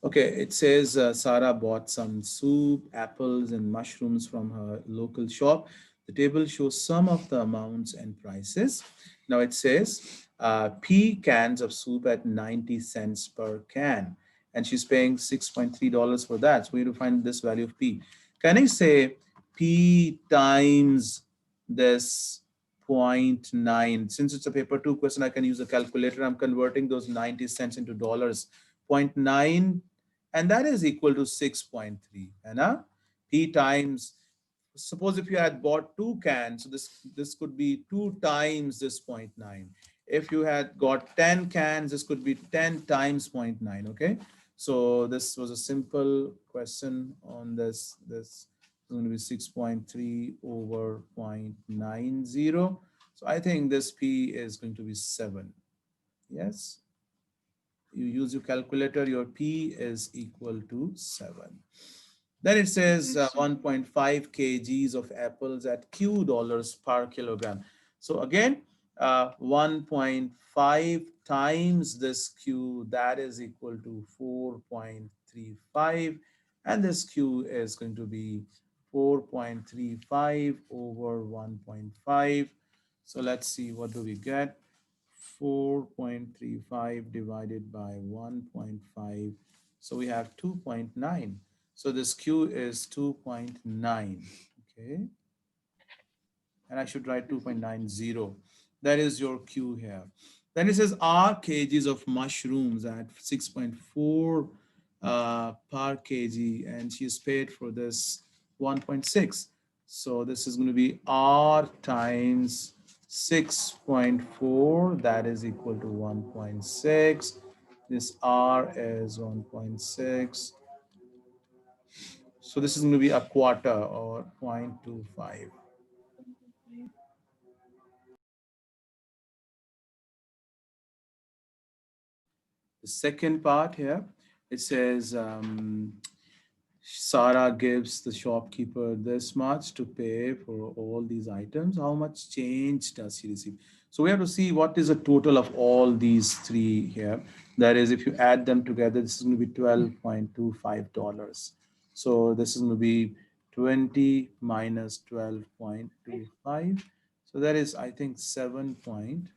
Okay, it says Sarah bought some soup, apples, and mushrooms from her local shop. The table shows some of the amounts and prices. Now it says P cans of soup at 90 cents per can, and she's paying $6.3 for that. So we have to find this value of P. Can I say P times this 0.9? Since it's a paper two question, I can use a calculator. I'm converting those 90 cents into dollars. 0.9, and that is equal to 6.3, and P times, suppose if you had bought two cans, so this could be two times this 0.9. If you had got 10 cans, this could be 10 times 0.9. Okay, so this was a simple question on this is going to be 6.3 over 0.90. So I think this P is going to be 7. Yes, you use your calculator, your P is equal to 7. Then it says Yes, sir. 1.5 kgs of apples at Q dollars per kilogram. So again, 1.5 times this Q, that is equal to 4.35. And this Q is going to be 4.35 over 1.5. So let's see, what do we get? 4.35 divided by 1.5. So we have 2.9. So this Q is 2.9. Okay. And I should write 2.90. That is your Q here. Then it says R kgs of mushrooms at 6.4 per kg, and she is paid for this 1.6. So this is going to be R times 6.4, that is equal to 1.6. This R is 1.6. So this is going to be a quarter, or 0.25. The second part here, it says Sarah gives the shopkeeper this much to pay for all these items. How much change does she receive? So we have to see what is the total of all these three here. That is, if you add them together, this is going to be $12.25. So this is going to be 20 minus 12.25. So that is, I think, 7.75.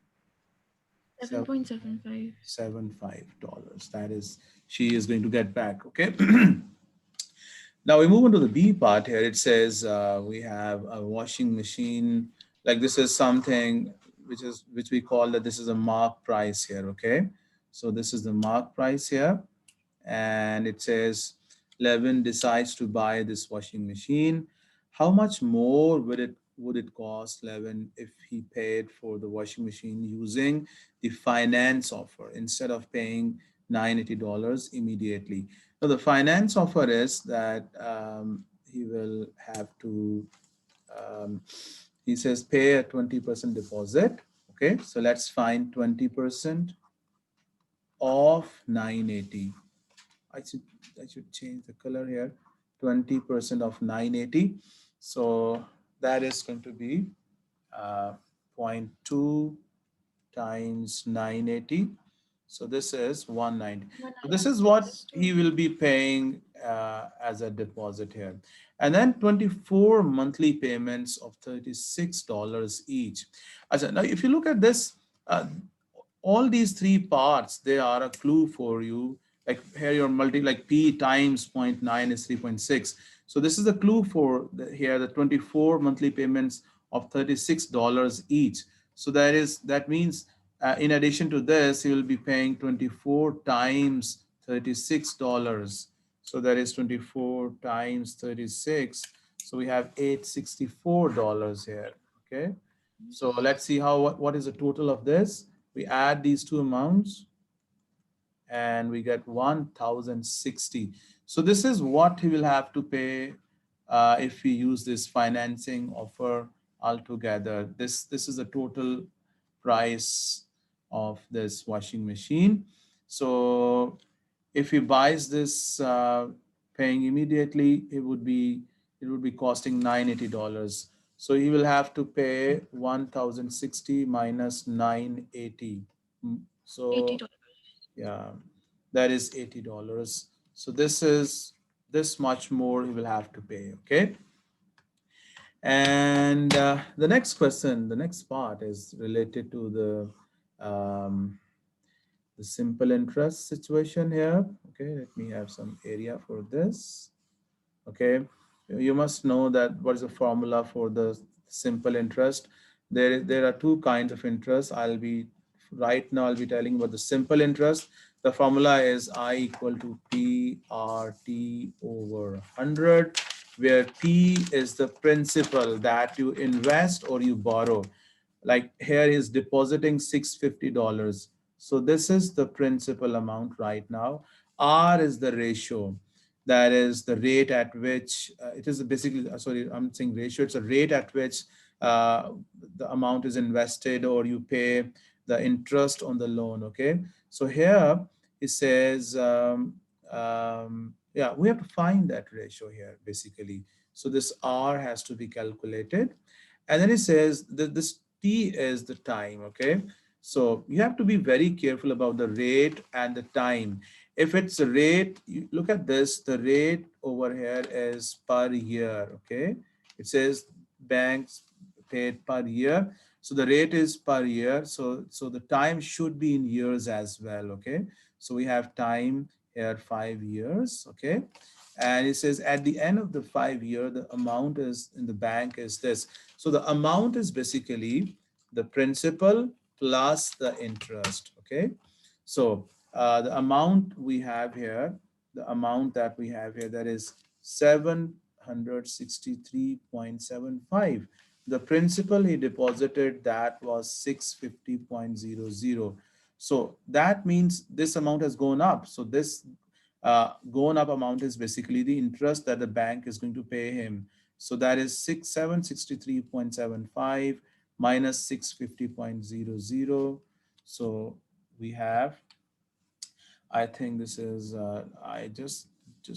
$7.75. That is, she is going to get back. Okay. Now we move on to the B part here. It says we have a washing machine. Like this is something which we call that this is a mark price here. Okay, so this is the mark price here, and it says Levin decides to buy this washing machine. How much more would it cost Levin if he paid for the washing machine using the finance offer instead of paying $980 immediately? So the finance offer is that he will have to, um, he says, pay a 20% deposit. Okay, so let's find 20% of 980. I should I should change the color here. 20% of 980. So that is going to be uh, 0.2 times 980. So this is 190. So this is what Yes, he sir. will be paying as a deposit here. And then 24 monthly payments of $36 each. Now, if you look at this, uh, all these three parts, they are a clue for you. Like here, your multi, like P times zero point 0.9 is 3.6. So this is a clue for here, the 24 monthly payments of $36 each. So that means in addition to this, you will be paying 24 times $36. So that is 24 times 36. So we have $864 here. Okay. So let's see what is the total of this. We add these two amounts and we get 1,060. So this is what he will have to pay if we use this financing offer altogether. This is the total price of this washing machine. So if he buys this paying immediately, it would be costing $980. So he will have to pay 1,060 minus 980. So $80. yeah, that is $80. So this is this much more he will have to pay. Okay. And the next question, the next part is related to the simple interest situation here. Okay, let me have some area for this. Okay, you must know that what is the formula for the simple interest. There are two kinds of interest. Right now I'll be telling about the simple interest. The formula is I equal to P R T over 100, where P is the principal that you invest or you borrow. Like here is depositing $650. So this is the principal amount right now. R is the ratio, that is the rate at which it is basically, sorry, I'm saying ratio, it's a rate at which uh, the amount is invested or you pay the interest on the loan. Okay, so here it says yeah, we have to find that ratio here basically. So this R has to be calculated, and then it says that this T is the time. Okay, so you have to be very careful about the rate and the time. If it's a rate, you look at this, the rate over here is per year. Okay, it says banks paid per year, so the rate is per year, so the time should be in years as well. Okay, so we have time here 5 years. Okay, and it says at the end of the 5 year the amount is in the bank is this. So the amount is basically the principal plus the interest. Okay, so the amount we have here, the amount that we have here, that is 763.75. The principal he deposited, that was 650.00. So that means this amount has gone up. So this gone up amount is basically the interest that the bank is going to pay him. So that is 763.75 minus 650.00. So we have, I think this is, I just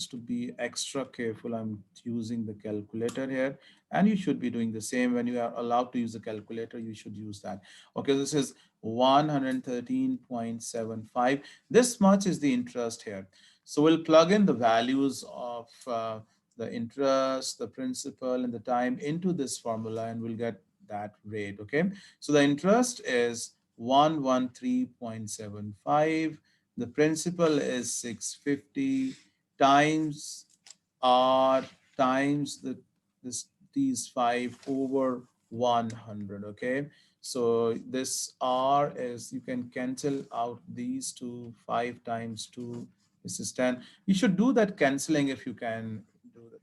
to be extra careful, I'm using the calculator here, and you should be doing the same. When you are allowed to use the calculator, you should use that. Okay, this is 113.75. This much is the interest here. So we'll plug in the values of the interest, the principal, and the time into this formula, and we'll get that rate. Okay, so the interest is 113.75, the principal is 650 times R times this these 5 over 100. Okay, so this R is, you can cancel out these two. 5 times 2, this is 10. You should do that canceling if you can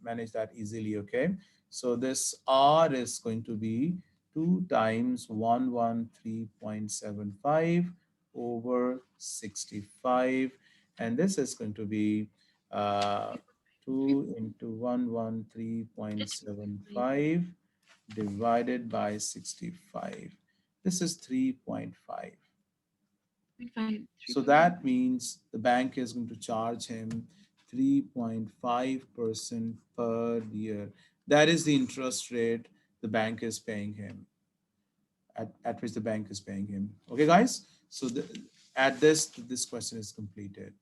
manage that easily. Okay, so this R is going to be 2 times 113.75 over 65, and this is going to be uh, 2 into It's 3.5. 113.75 divided by 65. This is 3.5. 3.5. So 3.5. that means the bank is going to charge him 3.5% per year. That is the interest rate the bank is paying him, at which the bank is paying him. Okay, guys? So at this question is completed.